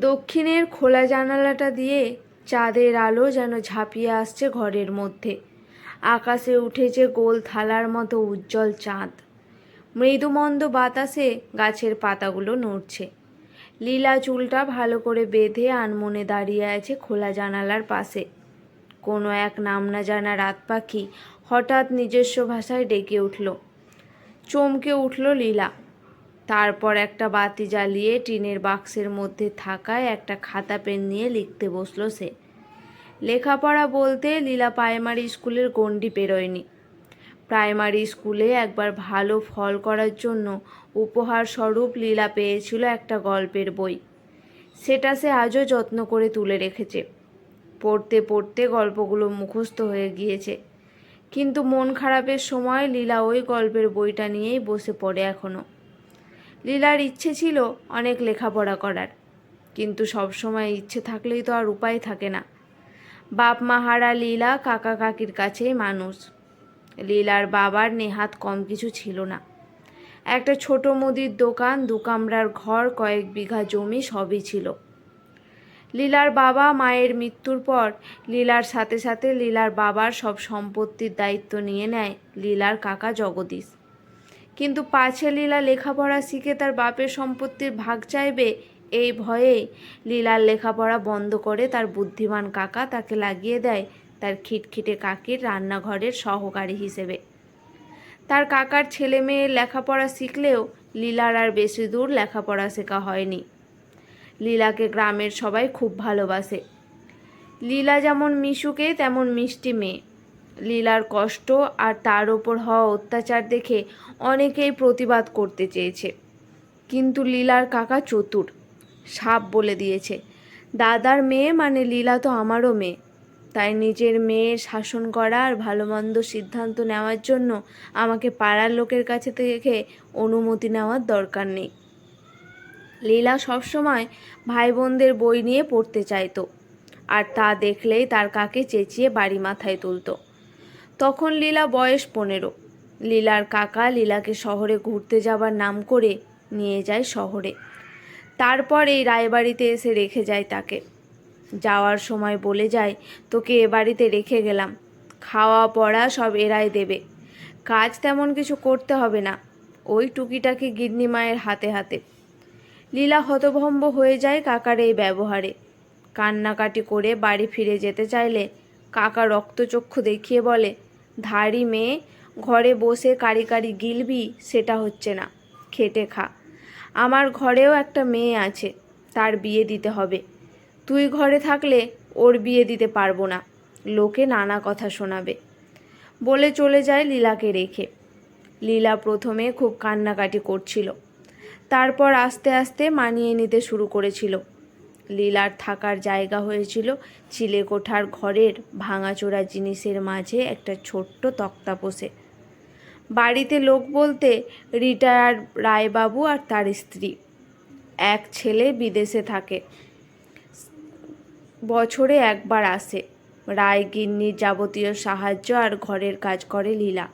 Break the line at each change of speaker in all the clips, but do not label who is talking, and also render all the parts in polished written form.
দক্ষিণের খোলা জানালাটা দিয়ে চাঁদের আলো যেন ঝাঁপিয়ে আসছে ঘরের মধ্যে। আকাশে উঠেছে গোল থালার মতো উজ্জ্বল চাঁদ। মৃদুমন্দ বাতাসে গাছের পাতাগুলো নড়ছে। লীলা চুলটা ভালো করে বেঁধে আনমনে দাঁড়িয়ে আছে খোলা জানালার পাশে। কোনো এক নাম না জানা রাত পাখি হঠাৎ নিজস্ব ভাষায় ডেকে উঠল। চমকে উঠল লীলা। তারপর একটা বাতি জ্বালিয়ে টিনের বাক্সের মধ্যে থাকায় একটা খাতা পেন নিয়ে লিখতে বসলো সে। লেখাপড়া বলতে লীলা প্রাইমারি স্কুলের গণ্ডি পেরোয়নি। প্রাইমারি স্কুলে একবার ভালো ফল করার জন্য উপহার স্বরূপ লীলা পেয়েছিল একটা গল্পের বই। সেটা সে আজও যত্ন করে তুলে রেখেছে। পড়তে পড়তে গল্পগুলো মুখস্থ হয়ে গিয়েছে। কিন্তু মন খারাপের সময় লীলা ওই গল্পের বইটা নিয়েই বসে পড়ে এখনও। লীলার ইচ্ছে ছিল অনেক লেখাপড়া করার, কিন্তু সবসময় ইচ্ছে থাকলেই তো আর উপায় থাকে না। বাপ মা হারা লীলা কাকা কাকির কাছেই মানুষ। লীলার বাবার নেহাত কম কিছু ছিল না। একটা ছোট মুদির দোকান, 2 কামরার ঘর, কয়েক বিঘা জমি সবই ছিল। লীলার বাবা মায়ের মৃত্যুর পর লীলার সাথে সাথে লীলার বাবার সব সম্পত্তির দায়িত্ব নিয়ে নেয় লীলার কাকা জগদীশ। কিন্তু পাছে লীলা লেখাপড়া শিখে তার বাপের সম্পত্তির ভাগ চাইবে, এই ভয়েই লীলার লেখাপড়া বন্ধ করে তার বুদ্ধিমান কাকা তাকে লাগিয়ে দেয় তার খিটখিটে কাকির রান্নাঘরের সহকারী হিসেবে। তার কাকার ছেলে মেয়ের লেখাপড়া শিখলেও লীলার আর বেশি দূর লেখাপড়া শেখা হয়নি। লীলাকে গ্রামের সবাই খুব ভালোবাসে। লীলা যেমন মিশুকে তেমন মিষ্টি মেয়ে। লীলার কষ্ট আর তার ওপর হওয়া অত্যাচার দেখে অনেকেই প্রতিবাদ করতে চেয়েছে, কিন্তু লীলার কাকা চতুর, সাপ বলে দিয়েছে, দাদার মেয়ে মানে লীলা তো আমারও মেয়ে, তাই নিজের মেয়ের শাসন করা আর ভালো মন্দ সিদ্ধান্ত নেওয়ার জন্য আমাকে পাড়ার লোকের কাছে থেকে অনুমতি নেওয়ার দরকার নেই। লীলা সবসময় ভাই বোনদের বই নিয়ে পড়তে চাইতো, আর তা দেখলেই তার কাকে চেঁচিয়ে বাড়ি মাথায় তুলত। তখন লীলা বয়স 15। লীলার কাকা লীলাকে শহরে ঘুরতে যাবার নাম করে নিয়ে যায় শহরে। তারপর এই রায়বাড়িতে এসে রেখে যায় তাকে। যাওয়ার সময় বলে যায়, তোকে এ বাড়িতে রেখে গেলাম, খাওয়া পড়া সব এরাই দেবে, কাজ তেমন কিছু করতে হবে না, ওই টুকিটাকি গিন্নি মায়ের হাতে হাতে। লীলা হতভম্ব হয়ে যায় কাকার এই ব্যবহারে। কান্নাকাটি করে বাড়ি ফিরে যেতে চাইলে কাকা রক্তচক্ষু দেখিয়ে বলে, ধাড়ি মেয়ে, ঘরে বসে কারি কারি গিলবি সেটা হচ্ছে না, খেটে খা। আমার ঘরেও একটা মেয়ে আছে, তার বিয়ে দিতে হবে। তুই ঘরে থাকলে ওর বিয়ে দিতে পারবো না, লোকে নানা কথা শোনাবে। বলে চলে যায় লীলাকে রেখে। লীলা প্রথমে খুব কান্নাকাটি করছিল, তারপর আস্তে আস্তে মানিয়ে নিতে শুরু করেছিল। লীলার থাকার জায়গা হয়েছিল চিলেকোঠার ঘরের ভাঙাচোরা জিনিসের মাঝে একটা ছোট্ট তক্তাপোষে। বাড়িতে লোক বলতে রিটায়ার্ড রায়বাবু আর তার স্ত্রী। এক ছেলে বিদেশে থাকে, বছরে একবার আসে। রায় গিন্নির যাবতীয় সাহায্য আর ঘরের কাজ করে লীলা।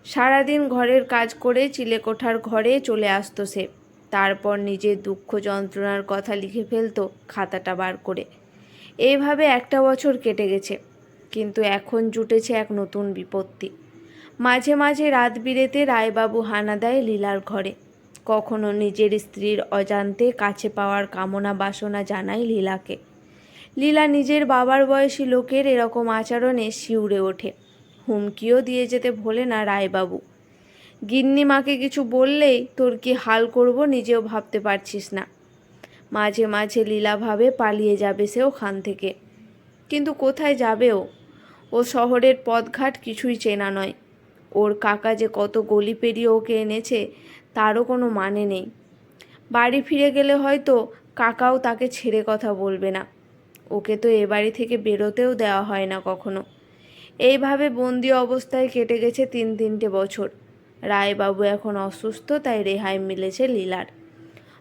সারাদিন ঘরের কাজ করে চিলেকোঠার ঘরে চলে আসতো সে। তারপর নিজের দুঃখ যন্ত্রণার কথা লিখে ফেলতো খাতাটা বার করে। এইভাবে একটা বছর কেটে গেছে, কিন্তু এখন জুটেছে এক নতুন বিপত্তি। মাঝে মাঝে রাত বিরেতে রায়বাবু হানা দেয় লীলার ঘরে। কখনো নিজের স্ত্রীর অজান্তে কাছে পাওয়ার কামনা বাসনা জানায় লীলাকে। লীলা নিজের বাবার বয়সী লোকের এরকম আচরণে শিউরে ওঠে। হুমকিও দিয়ে যেতে ভোলে না রায়বাবু। গিন্নিমাকে কিছু বললেই তোর কি হাল করব নিজেও ভাবতে পারছিস না। মাঝে মাঝে লীলা ভাবে পালিয়ে যাবে সে ওখান থেকে, কিন্তু কোথায় যাবে ও? ও শহরের পথঘাট কিছুই চেনা নয়। ওর কাকা যে কত গলি পেরিয়ে ওকে এনেছে তারও কোনো মানে নেই। বাড়ি ফিরে গেলে হয়তো কাকাও তাকে ছেড়ে কথা বলবে না। ওকে তো এ বাড়ি থেকে বেরোতেও দেওয়া হয় না কখনো। এইভাবে বন্দি অবস্থায় কেটে গেছে 3 বছর। রায়বাবু এখন অসুস্থ, তাই রেহাই মিলেছে লীলার।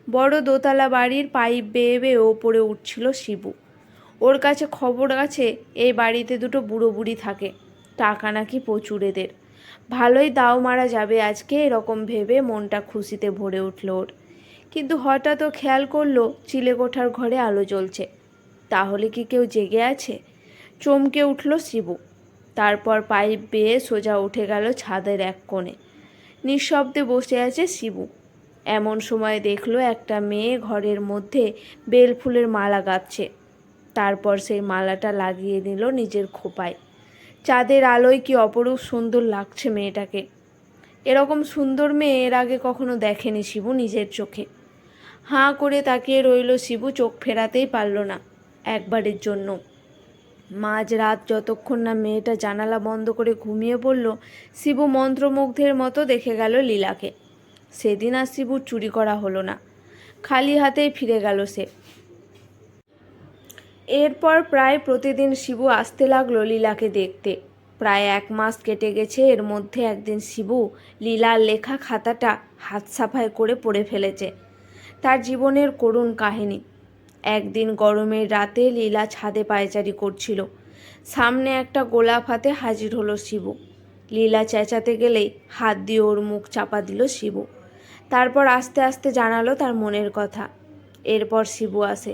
বড় দোতলা বাড়ির পাইপ বেয়ে বেয়ে ওপরে উঠছিল শিবু। ওর কাছে খবর আছে এই বাড়িতে 2 বুড়ো বুড়ি থাকে, টাকা নাকি প্রচুর এদের। ভালোই দাও মারা যাবে আজকে, এরকম ভেবে মনটা খুশিতে ভরে উঠল ওর। কিন্তু হঠাৎ ও খেয়াল করলো চিলেকোঠার ঘরে আলো জ্বলছে। তাহলে কি কেউ জেগে আছে? চমকে উঠল শিবু। তারপর পাইপ বেয়ে সোজা উঠে গেল ছাদের এক কোণে। নিঃশব্দে বসে আছে শিবু। এমন সময় দেখলো একটা মেয়ে ঘরের মধ্যে বেলফুলের মালা গাঁথছে। তারপর সেই মালাটা লাগিয়ে নিল নিজের খোঁপায়। চাঁদের আলোয় কি অপরূপ সুন্দর লাগছে মেয়েটাকে। এরকম সুন্দর মেয়ে এর আগে কখনো দেখেনি শিবু নিজের চোখে। হাঁ করে তাকিয়ে রইল শিবু, চোখ ফেরাতেই পারল না একবারের জন্য। মাঝরাত যতক্ষণ না মেয়েটা জানালা বন্ধ করে ঘুমিয়ে পড়ল, শিবু মন্ত্রমুগ্ধের মতো দেখে গেল লীলাকে। সেদিন আর শিবুর চুরি করা হলো না, খালি হাতেই ফিরে গেল সে। এরপর প্রায় প্রতিদিন শিবু আসতে লাগলো লীলাকে দেখতে। প্রায় 1 মাস কেটে গেছে। এর মধ্যে একদিন শিবু লীলার লেখা খাতাটা হাত সাফাই করে পড়ে ফেলেছে। তার জীবনের করুণ কাহিনী। একদিন গরমের রাতে লীলা ছাদে পায়চারি করছিল। সামনে একটা গোলাপ হাতে হাজির হলো শিবু। লীলা চেঁচাতে গেলেই হাত দিয়ে ওর মুখ চাপা দিল শিবু। তারপর আস্তে আস্তে জানালো তার মনের কথা। এরপর শিবু আসে,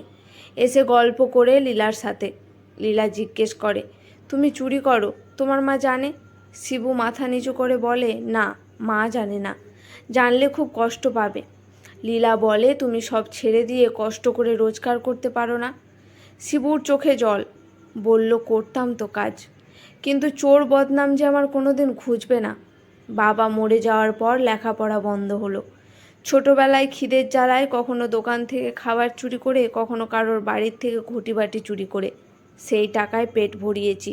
এসে গল্প করে লীলার সাথে। লীলা জিজ্ঞেস করে, তুমি চুরি করো? তোমার মা জানে? শিবু মাথা নিচু করে বলে, না, মা জানে না, জানলে খুব কষ্ট পাবে। লীলা বলে, তুমি সব ছেড়ে দিয়ে কষ্ট করে রোজগার করতে পারো না? শিবুর চোখে জল। বলল, করতাম তো কাজ, কিন্তু চোর বদনাম যে আমার কোনোদিন খুঁজবে না। বাবা মরে যাওয়ার পর লেখাপড়া বন্ধ হলো। ছোটবেলায় খিদের জ্বালায় কখনো দোকান থেকে খাবার চুরি করে, কখনো কারোর বাড়ির থেকে ঘটিবাটি চুরি করে সেই টাকায় পেট ভরিয়েছি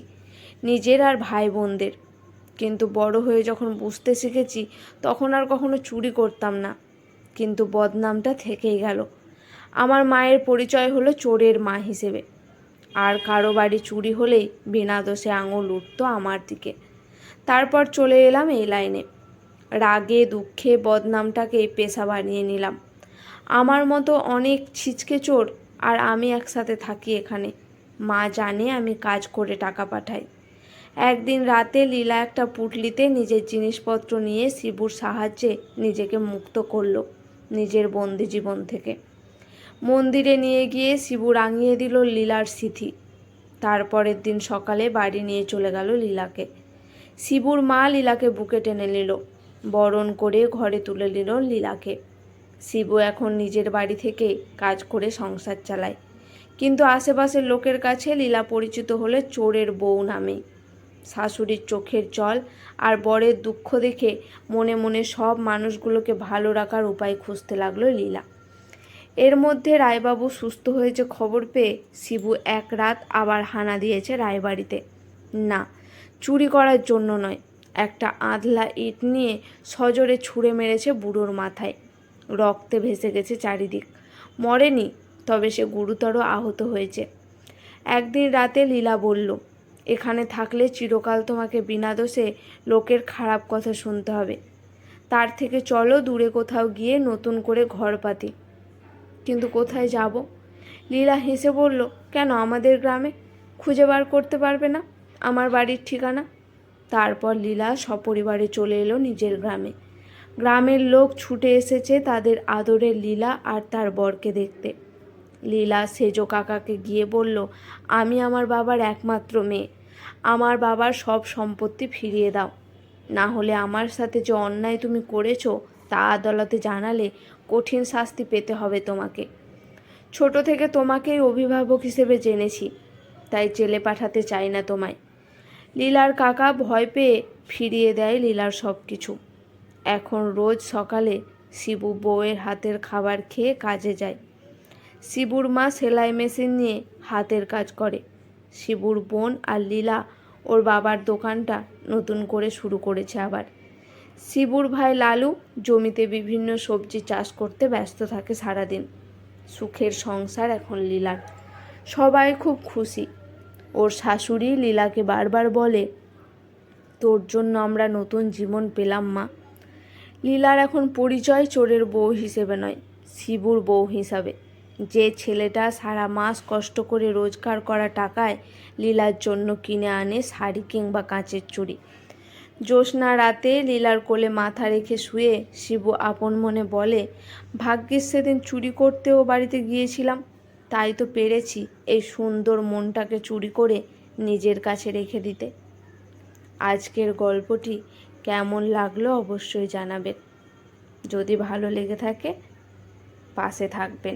নিজের আর ভাই বোনদের। কিন্তু বড় হয়ে যখন বুঝতে শিখেছি, তখন আর কখনো চুরি করতাম না। কিন্তু বদনামটা থেকেই গেল। আমার মায়ের পরিচয় হলো চোরের মা হিসেবে। আর কারো বাড়ি চুরি হলেই বিনা দোষে আঙুল উঠত আমার দিকে। তারপর চলে এলাম এই লাইনে। রাগে দুঃখে বদনামটাকে পেশা বানিয়ে নিলাম। আমার মতো অনেক ছিচকে চোর আর আমি একসাথে থাকি এখানে। মা জানে আমি কাজ করে টাকা পাঠাই। একদিন রাতে লীলা একটা পুঁটলিতে নিজের জিনিসপত্র নিয়ে শিবুর সাহায্যে নিজেকে মুক্ত করলো নিজের বন্দি জীবন থেকে। মন্দিরে নিয়ে গিয়ে শিবু রাঙিয়ে দিল লীলার স্মৃতি। তারপরের দিন সকালে বাড়ি নিয়ে চলে গেল লীলাকে। শিবুর মা লীলাকে বুকে টেনে নিল, বরণ করে ঘরে তুলে নিল লীলাকে। শিবু এখন নিজের বাড়ি থেকে কাজ করে সংসার চালায়। কিন্তু আশেপাশের লোকের কাছে লীলা পরিচিত হলে চোরের বউ নামে। শাশুড়ির চোখের জল আর বরের দুঃখ দেখে মনে মনে সব মানুষগুলোকে ভালো রাখার উপায় খুঁজতে লাগলো লীলা। এর মধ্যে রায়বাবু সুস্থ হয়েছে খবর পেয়ে শিবু এক রাত আবার হানা দিয়েছে রায়বাড়িতে। না, চুরি করার জন্য নয়, একটা আধলা ইট নিয়ে সজোরে ছুঁড়ে মেরেছে বুড়োর মাথায়। রক্তে ভেসে গেছে চারিদিক। মরেনি, তবে সে গুরুতর আহত হয়েছে। একদিন রাতে লীলা বলল, এখানে থাকলে চিরকাল তোমাকে বিনা দোষে লোকের খারাপ কথা শুনতে হবে। তার থেকে চলো দূরে কোথাও গিয়ে নতুন করে ঘর পাতি। কিন্তু কোথায় যাব? লীলা হেসে বলল, কেন, আমাদের গ্রামে। খুঁজে বার করতে পারবে না আমার বাড়ির ঠিকানা? তারপর লীলা সপরিবারে চলে এলো নিজের গ্রামে। গ্রামের লোক ছুটে এসেছে তাদের আদরের লীলা আর তার বরকে দেখতে। লীলা সেজো কাকাকে গিয়ে বলল, আমি আমার বাবার একমাত্র মেয়ে, আমার বাবার সব সম্পত্তি ফিরিয়ে দাও, না হলে আমার সাথে যে অন্যায় তুমি করেছো তা আদালতে জানালে কঠিন শাস্তি পেতে হবে তোমাকে। ছোট থেকে তোমাকেই অভিভাবক হিসেবে জেনেছি, তাই জেলে পাঠাতে চাই না তোমায়। লীলার কাকা ভয় পেয়ে ফিরিয়ে দেয় লীলার সব কিছু। এখন রোজ সকালে শিবু বউয়ের হাতের খাবার খেয়ে কাজে যায়। শিবুর মা সেলাই মেশিন নিয়ে হাতের কাজ করে। শিবুর বোন আর লীলা ওর বাবার দোকানটা নতুন করে শুরু করেছে আবার। শিবুর ভাই লালু জমিতে বিভিন্ন সবজি চাষ করতে ব্যস্ত থাকে সারাদিন। সুখের সংসার এখন লীলার। সবাই খুব খুশি। ওর শাশুড়ি লীলাকে বারবার বলে, তোর জন্য আমরা নতুন জীবন পেলাম মা। লীলার এখন পরিচয় চোরের বউ হিসেবে নয়, শিবুর বউ হিসাবে। যে ছেলেটা সারা মাস কষ্ট করে রোজগার করা টাকায় লীলার জন্য কিনে আনে শাড়ি কিংবা কাঁচের চুড়ি। জ্যোৎস্না রাতে লীলার কোলে মাথা রেখে শুয়ে শিবু আপন মনে বলে, ভাগ্যিস সেদিন চুরি করতেও বাড়িতে গিয়েছিলাম, তাই তো পেরেছি এই সুন্দর মনটাকে চুরি করে নিজের কাছে রেখে দিতে। আজকের গল্পটি কেমন লাগলো অবশ্যই জানাবেন। যদি ভালো লেগে থাকে পাশে থাকবেন।